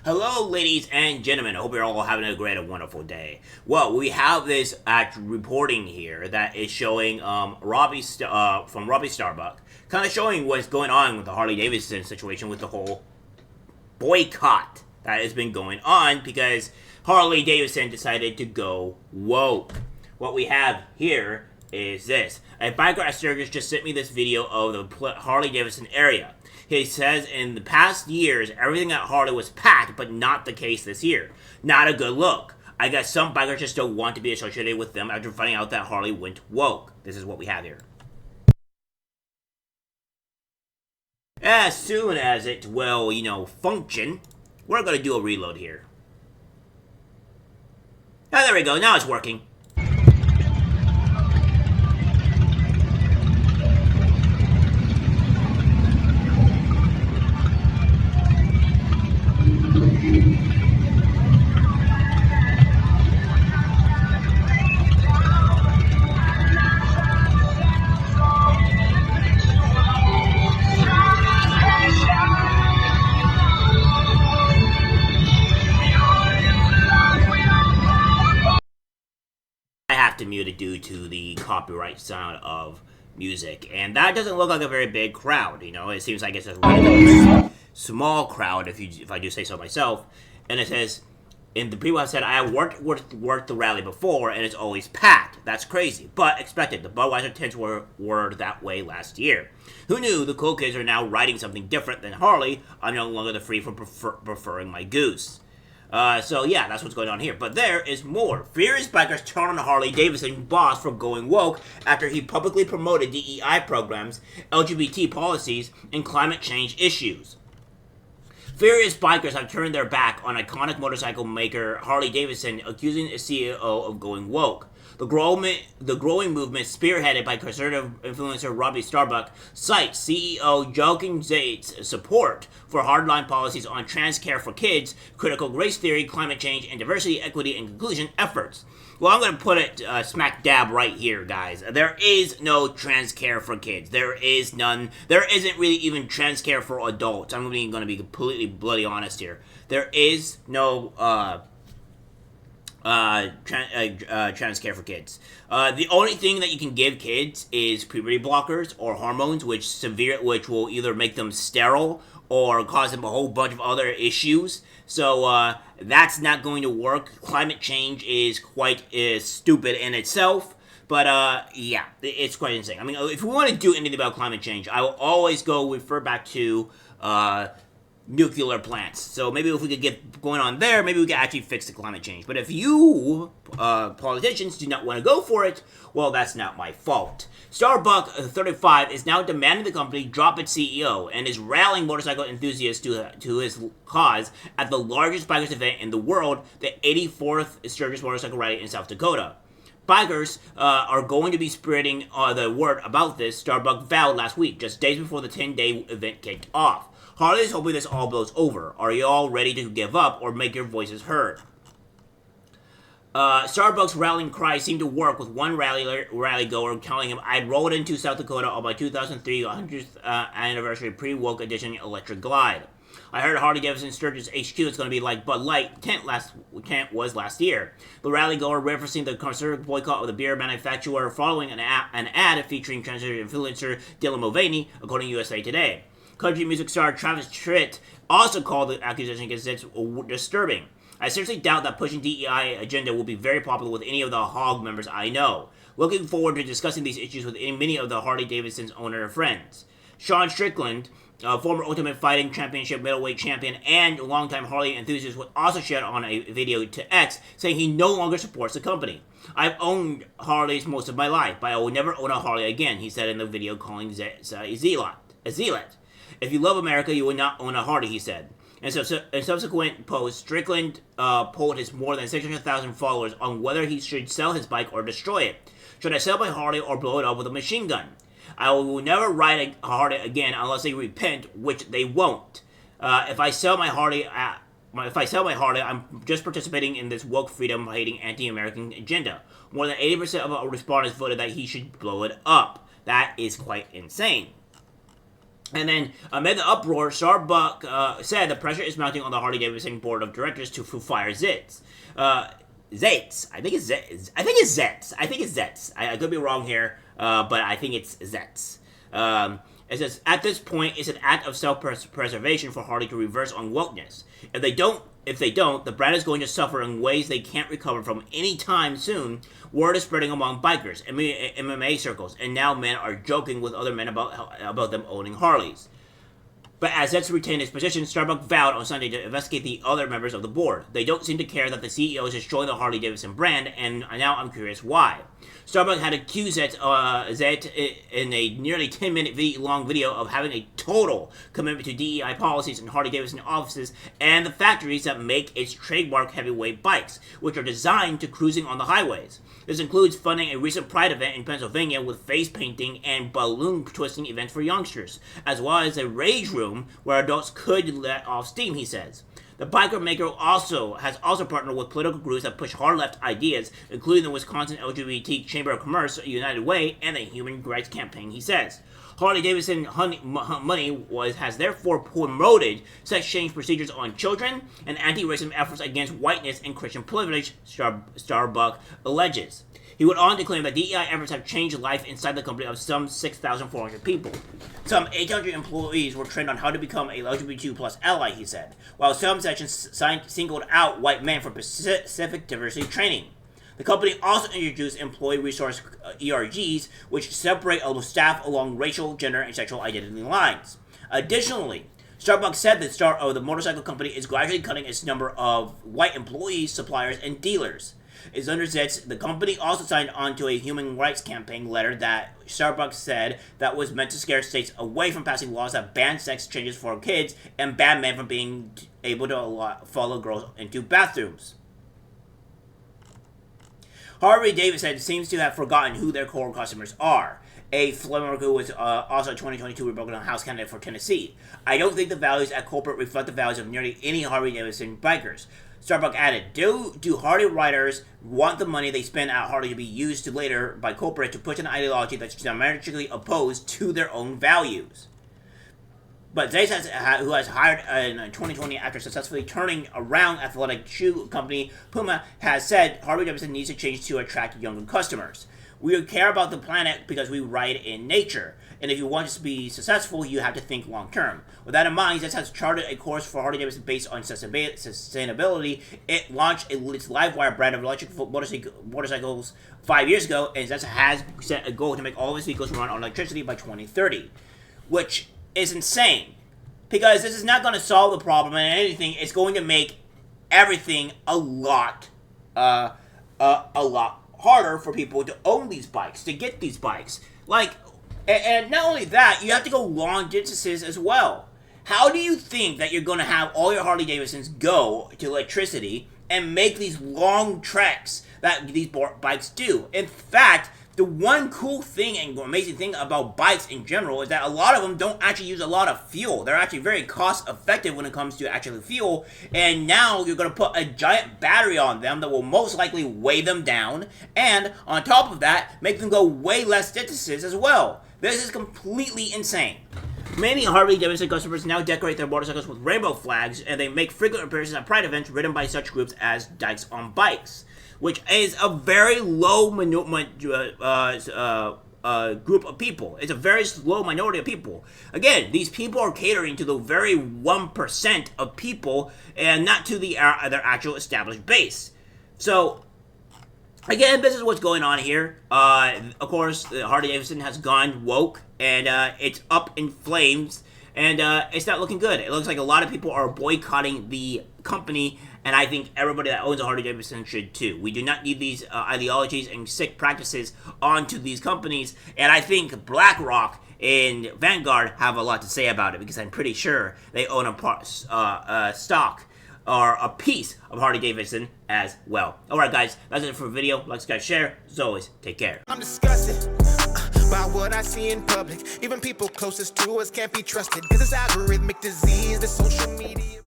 Hello, ladies and gentlemen. I hope you're all having a great and wonderful day. Well, we have this reporting here that is showing from Robbie Starbuck, kind of showing what's going on with the Harley Davidson situation with the whole boycott that has been going on because Harley Davidson decided to go woke. What we have here is this. A biker at Sturgis just sent me this video of the Harley Davidson area. He says in the past years, everything at Harley was packed, but not the case this year. Not a good look. I guess some bikers just don't want to be associated with them after finding out that Harley went woke. This is what we have here. As soon as it will, function, we're going to do a reload here. Oh, there we go. Now it's working. To mute it due to the copyright sound of music, and that doesn't look like a very big crowd. It seems like it's a really small crowd, if I do say so myself. And it says, and the people have said, I have worked the rally before, and it's always packed. That's crazy, but expected. The Budweiser tents were that way last year. Who knew the cool kids are now writing something different than Harley? I'm no longer the free from preferring my goose. So yeah, that's what's going on here. But there is more. Furious bikers turn on Harley Davidson boss for going woke after he publicly promoted DEI programs, LGBT policies, and climate change issues. Furious bikers have turned their back on iconic motorcycle maker Harley Davidson, accusing the CEO of going woke. The growing movement, spearheaded by conservative influencer Robbie Starbuck, cites CEO Joachim Zaid's support for hardline policies on trans care for kids, critical race theory, climate change, and diversity, equity, and inclusion efforts. Well, I'm going to put it smack dab right here, guys. There is no trans care for kids. There is none. There isn't really even trans care for adults. I'm going to be completely bloody honest here. There is no trans care for kids. The only thing that you can give kids is puberty blockers or hormones, which will either make them sterile or cause them a whole bunch of other issues. So that's not going to work. Climate change is quite stupid in itself. But yeah, it's quite insane. I mean, if we want to do anything about climate change, I will always refer back to nuclear plants. So maybe if we could get going on there, maybe we could actually fix the climate change. But if you politicians do not want to go for it, well, that's not my fault. Starbuck 35 is now demanding the company drop its CEO and is rallying motorcycle enthusiasts to his cause at the largest bikers event in the world, the 84th Sturgis Motorcycle Rally in South Dakota. Bikers are going to be spreading the word about this, Starbuck vowed last week, just days before the 10-day event kicked off. Harley is hoping this all blows over. Are you all ready to give up or make your voices heard? Starbucks rallying cry seemed to work with one rally goer telling him, I rode into South Dakota on my 2003 100th anniversary pre-woke edition electric glide. I heard Harley Davidson Sturgis HQ is going to be like Bud Light tent was last year. The rally goer referencing the conservative boycott of the beer manufacturer following an ad featuring transgender influencer Dylan Mulvaney, according to USA Today. Country music star Travis Tritt also called the accusation against it disturbing. I seriously doubt that pushing DEI agenda will be very popular with any of the HOG members I know. Looking forward to discussing these issues with many of the Harley Davidson's owner friends. Sean Strickland, former Ultimate Fighting Championship middleweight champion and longtime Harley enthusiast, was also shared on a video to X saying he no longer supports the company. I've owned Harleys most of my life, but I will never own a Harley again, he said in the video, calling a zealot. If you love America, you would not own a Harley, he said. And so in subsequent posts, Strickland polled his more than 600,000 followers on whether he should sell his bike or destroy it. Should I sell my Harley or blow it up with a machine gun? I will never ride a Harley again unless they repent, which they won't. If I sell my Harley, I'm just participating in this woke freedom-hating anti-American agenda. More than 80% of respondents voted that he should blow it up. That is quite insane. And then, amid the uproar, Starbuck said the pressure is mounting on the Harley Davidson board of directors to fire Zitz. Zates. I think it's Zets. I think it's Zets. I could be wrong here, but I think it's Zets. It says, at this point, it's an act of self-preservation for Harley to reverse on wokeness. If they don't, the brand is going to suffer in ways they can't recover from anytime soon. Word is spreading among bikers, MMA circles, and now men are joking with other men about them owning Harleys. But as Zets retained his position, Starbuck vowed on Sunday to investigate the other members of the board. They don't seem to care that the CEO is destroying the Harley Davidson brand, and now I'm curious why. Starbuck had accused Zet in a nearly 10-minute long video of having a total commitment to DEI policies in Harley Davidson offices and the factories that make its trademark heavyweight bikes, which are designed to cruising on the highways. This includes funding a recent Pride event in Pennsylvania with face painting and balloon twisting events for youngsters, as well as a rage room where adults could let off steam, he says. The biker maker has also partnered with political groups that push hard left ideas, including the Wisconsin LGBT Chamber of Commerce, United Way, and the Human Rights Campaign, he says. Harley Davidson money has therefore promoted sex change procedures on children and anti-racism efforts against whiteness and Christian privilege, Starbuck alleges. He went on to claim that DEI efforts have changed life inside the company of some 6,400 people. Some 800 employees were trained on how to become a LGBTQ+ ally, he said, while some sections singled out white men for specific diversity training. The company also introduced employee resource ERGs, which separate staff along racial, gender, and sexual identity lines. Additionally, Starbucks said that the motorcycle company is gradually cutting its number of white employees, suppliers, and dealers. It's under Zets, the company also signed on to a Human Rights Campaign letter that Starbucks said that was meant to scare states away from passing laws that ban sex changes for kids and ban men from being able to follow girls into bathrooms. Harley Davidson seems to have forgotten who their core customers are. A Flemmer who was also a 2022 Republican House candidate for Tennessee. I don't think the values at corporate reflect the values of nearly any Harley Davidson bikers. Starbuck added, do Harley riders want the money they spend at Harley to be used later by corporate to push an ideology that's diametrically opposed to their own values? But Zays, who has hired in 2020 after successfully turning around athletic shoe company Puma, has said Harley Davidson needs to change to attract younger customers. We care about the planet because we ride in nature, and if you want to be successful, you have to think long term. With that in mind, Zays has charted a course for Harley Davidson based on sustainability. It launched its Livewire brand of electric motorcycles 5 years ago, and Zays has set a goal to make all of its vehicles run on electricity by 2030, which is insane, because this is not going to solve the problem, and anything, it's going to make everything a lot harder for people to own these bikes, to get these bikes. And not only that, you have to go long distances as well. How do you think that you're going to have all your Harley Davidsons go to electricity and make these long treks that these bikes do? In fact, the one cool thing and amazing thing about bikes in general is that a lot of them don't actually use a lot of fuel. They're actually very cost effective when it comes to actually fuel. And now you're going to put a giant battery on them that will most likely weigh them down. And on top of that, make them go way less distances as well. This is completely insane. Many Harley Davidson customers now decorate their motorcycles with rainbow flags, and they make frequent appearances at Pride events ridden by such groups as Dykes on Bikes, which is a very low group of people. It's a very slow minority of people. Again, these people are catering to the very 1% of people and not to their actual established base. So, again, this is what's going on here. Of course, Harley Davidson has gone woke, and it's up in flames, and it's not looking good. It looks like a lot of people are boycotting the company, and I think everybody that owns a Harley Davidson should too. We do not need these ideologies and sick practices onto these companies, and I think BlackRock and Vanguard have a lot to say about it, because I'm pretty sure they own a stock or a piece of Harley Davidson as well. Alright guys, that's it for the video. Like, subscribe, share. As always, take care. I'm disgusted by what I see in public. Even people closest to us can't be trusted, because it's algorithmic disease, the social media.